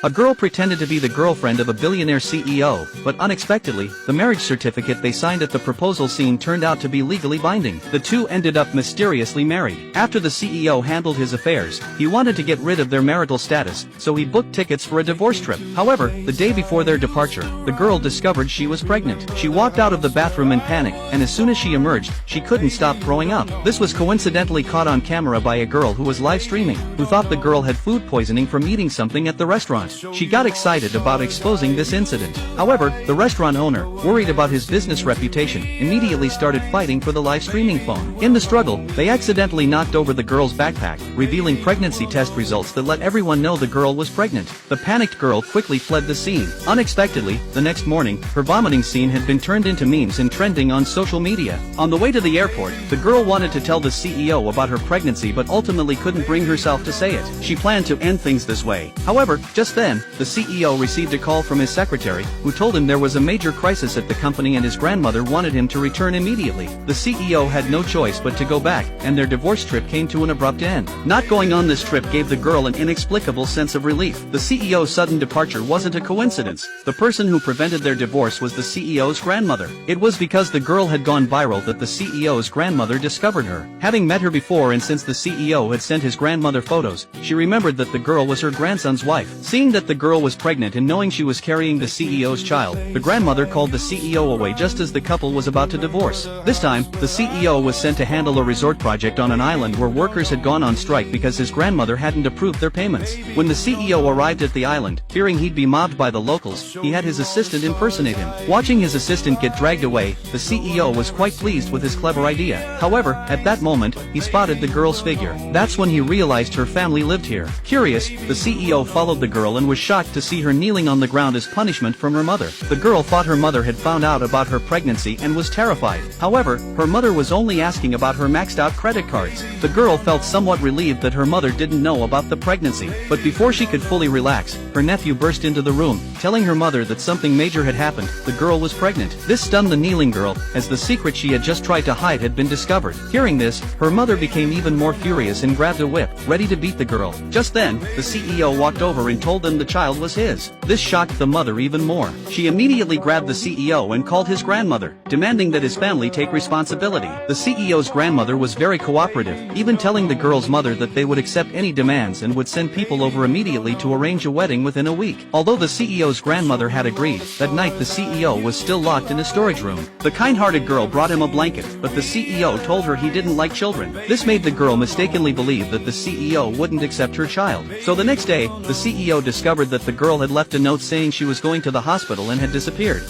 A girl pretended to be the girlfriend of a billionaire CEO, but unexpectedly, the marriage certificate they signed at the proposal scene turned out to be legally binding. The two ended up mysteriously married. After the CEO handled his affairs, he wanted to get rid of their marital status, so he booked tickets for a divorce trip. However, the day before their departure, the girl discovered she was pregnant. She walked out of the bathroom in panic, and as soon as she emerged, she couldn't stop throwing up. This was coincidentally caught on camera by a girl who was live streaming, who thought the girl had food poisoning from eating something at the restaurant. She got excited about exposing this incident. However, the restaurant owner, worried about his business reputation, immediately started fighting for the live streaming phone. In the struggle, they accidentally knocked over the girl's backpack, revealing pregnancy test results that let everyone know the girl was pregnant. The panicked girl quickly fled the scene. Unexpectedly, the next morning, her vomiting scene had been turned into memes and trending on social media. On the way to the airport, the girl wanted to tell the CEO about her pregnancy but ultimately couldn't bring herself to say it. She planned to end things this way. However, just then, the CEO received a call from his secretary, who told him there was a major crisis at the company and his grandmother wanted him to return immediately. The CEO had no choice but to go back, and their divorce trip came to an abrupt end. Not going on this trip gave the girl an inexplicable sense of relief. The CEO's sudden departure wasn't a coincidence. The person who prevented their divorce was the CEO's grandmother. It was because the girl had gone viral that the CEO's grandmother discovered her. Having met her before and since the CEO had sent his grandmother photos, she remembered that the girl was her grandson's wife. Seeing that the girl was pregnant and knowing she was carrying the CEO's child, the grandmother called the CEO away just as the couple was about to divorce. This time, the CEO was sent to handle a resort project on an island where workers had gone on strike because his grandmother hadn't approved their payments. When the CEO arrived at the island, fearing he'd be mobbed by the locals, he had his assistant impersonate him. Watching his assistant get dragged away, the CEO was quite pleased with his clever idea. However, at that moment, he spotted the girl's figure. That's when he realized her family lived here. Curious, the CEO followed the girl and was shocked to see her kneeling on the ground as punishment from her mother. The girl thought her mother had found out about her pregnancy and was terrified. However, her mother was only asking about her maxed out credit cards. The girl felt somewhat relieved that her mother didn't know about the pregnancy. But before she could fully relax, her nephew burst into the room, telling her mother that something major had happened. The girl was pregnant. This stunned the kneeling girl, as the secret she had just tried to hide had been discovered. Hearing this, her mother became even more furious and grabbed a whip, ready to beat the girl. Just then, the CEO walked over and told them the child was his. This shocked the mother even more. She immediately grabbed the CEO and called his grandmother, demanding that his family take responsibility. The CEO's grandmother was very cooperative, even telling the girl's mother that they would accept any demands and would send people over immediately to arrange a wedding within a week. Although the CEO's grandmother had agreed, that night the CEO was still locked in a storage room. The kind-hearted girl brought him a blanket, but the CEO told her he didn't like children. This made the girl mistakenly believe that the CEO wouldn't accept her child. So the next day, the CEO discovered that the girl had left a note saying she was going to the hospital and had disappeared.